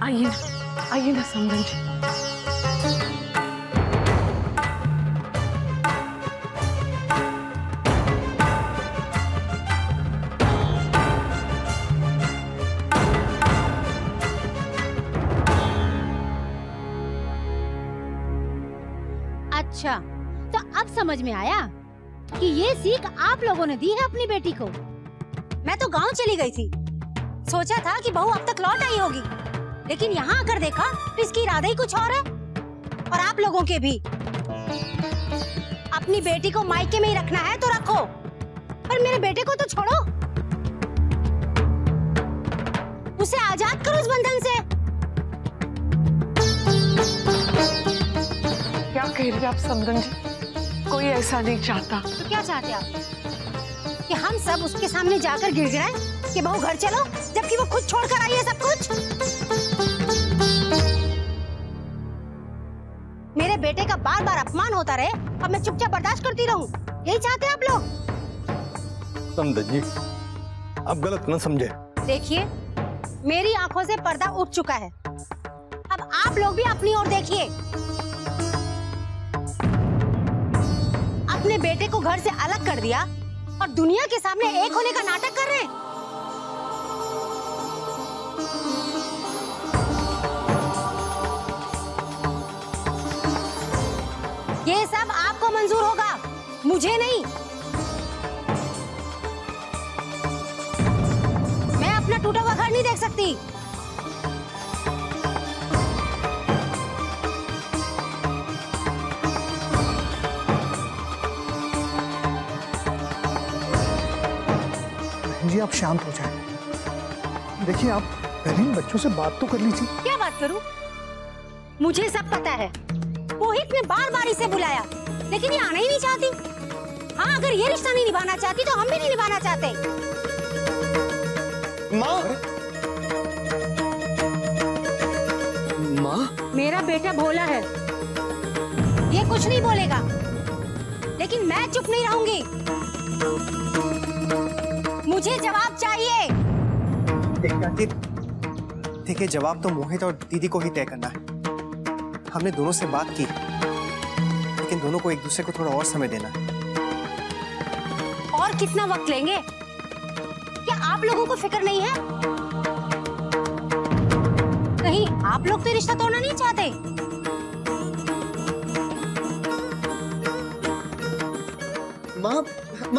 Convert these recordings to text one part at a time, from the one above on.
आइए ना समधन जी। अच्छा, तो अब समझ में आया कि ये सीख आप लोगों ने दी है अपनी बेटी को। मैं तो गांव चली गई थी, सोचा था कि बहू अब तक लौट आई होगी, लेकिन यहाँ आकर देखा तो इसकी इरादा ही कुछ और है। और आप लोगों के भी। अपनी बेटी को मायके में ही रखना है तो रखो, पर मेरे बेटे को तो छोड़ो, उसे आजाद करो इस बंधन से। क्या कह रही हैं आप समधन जी? कोई ऐसा नहीं चाहता। तो क्या चाहते आप कि हम सब उसके सामने जाकर गिड़गिड़ाएं कि बहू घर चलो, जबकि वो खुद छोड़कर आई है सब कुछ? मेरे बेटे का बार बार अपमान होता रहे और मैं चुपचाप बर्दाश्त करती रहूं, यही चाहते हैं आप लोग? समधन जी, आप गलत न समझे। देखिए, मेरी आंखों से पर्दा उठ चुका है, अब आप लोग भी अपनी ओर देखिए। अपने बेटे को घर से अलग कर दिया और दुनिया के सामने एक होने का नाटक कर रहे हैं। ये सब आपको मंजूर होगा, मुझे नहीं। मैं अपना टूटा हुआ घर नहीं देख सकती। जी आप शांत हो जाएं। देखिए, आप पहले इन बच्चों से बात तो कर लीजिए। क्या बात करूं? मुझे सब पता है। मोहित ने बार बार इसे बुलाया, लेकिन ये आना ही नहीं चाहती। हाँ, अगर ये रिश्ता नहीं निभाना चाहती तो हम भी नहीं निभाना चाहते। माँ, माँ, मेरा बेटा भोला है, ये कुछ नहीं बोलेगा, लेकिन मैं चुप नहीं रहूंगी। मुझे जवाब चाहिए। देखिए, जवाब तो मोहित और दीदी को ही तय करना है। हमने दोनों से बात की, लेकिन दोनों को एक दूसरे को थोड़ा और समय देना है। और कितना वक्त लेंगे? क्या आप लोगों को फिक्र नहीं है? कहीं आप लोग तो रिश्ता तोड़ना नहीं चाहते? माँ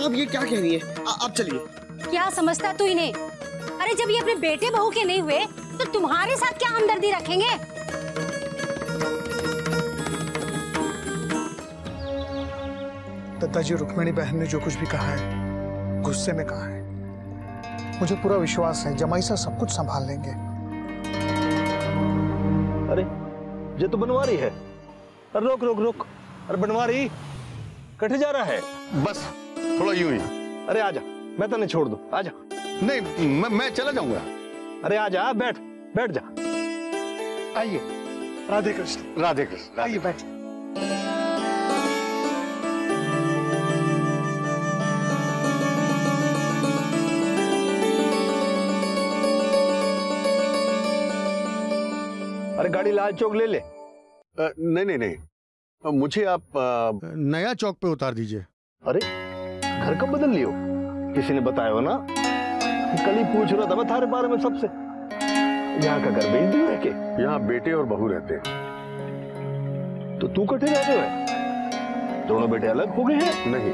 आप ये क्या कह रही है? आप चलिए। क्या समझता तू इन्हें? अरे जब ये अपने बेटे बहू के नहीं हुए तो तुम्हारे साथ क्या हमदर्दी रखेंगे? दत्ता जी, रुक्मिणी बहन ने जो कुछ भी कहा है गुस्से में कहा है। मुझे पूरा विश्वास है जमाई सा सब कुछ संभाल लेंगे। अरे ये तो बनवारी है। अरे रोक रोक रोक। अरे बनवारी, कटे जा रहा है। बस थोड़ा यूं ही। अरे आजा, मैं तने छोड़ दूं, आजा। नहीं, मैं चला जाऊंगा। अरे आजा, बैठ बैठ जा। आइए। राधे कृष्ण। राधे कृष्ण। आइए बैठ। अरे गाड़ी लाल चौक ले ले। नहीं, मुझे आप नया चौक पे उतार दीजिए। अरे घर कब बदल लियो? किसी ने बताया हो ना? कल ही पूछ रहा था मैं थारे बारे में सबसे। यहाँ का घर बेच दिया है के? यहाँ बेटे और बहू रहते हैं। तो तू कटे रहते हो? दोनों बेटे अलग हो गए हैं? नहीं,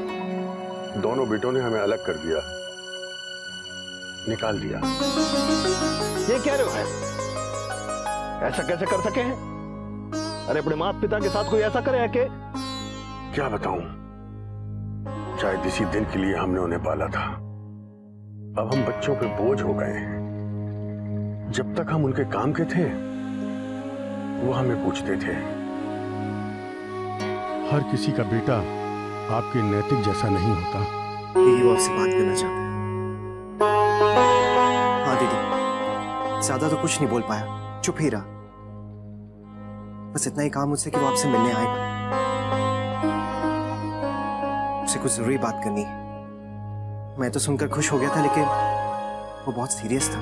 दोनों बेटों ने हमें अलग कर दिया, निकाल दिया। ये क्या रहे हो है? ऐसा कैसे कर सके हैं? अरे अपने माता पिता के साथ कोई ऐसा करे है के? क्या बताऊं, शायद इसी दिन के लिए हमने उन्हें पाला था। अब हम बच्चों पे बोझ हो गए हैं। जब तक हम उनके काम के थे वो हमें पूछते थे। हर किसी का बेटा आपके नैतिक जैसा नहीं होता। दीदी वो आपसे बात करना चाहते हैं। हाँ दीदी, ज्यादा तो कुछ नहीं बोल पाया, चुप ही रहा। बस इतना ही कहा मुझसे कि वो आपसे मिलने आएगा, उससे कुछ जरूरी बात करनी है। मैं तो सुनकर खुश हो गया था, लेकिन वो बहुत सीरियस था।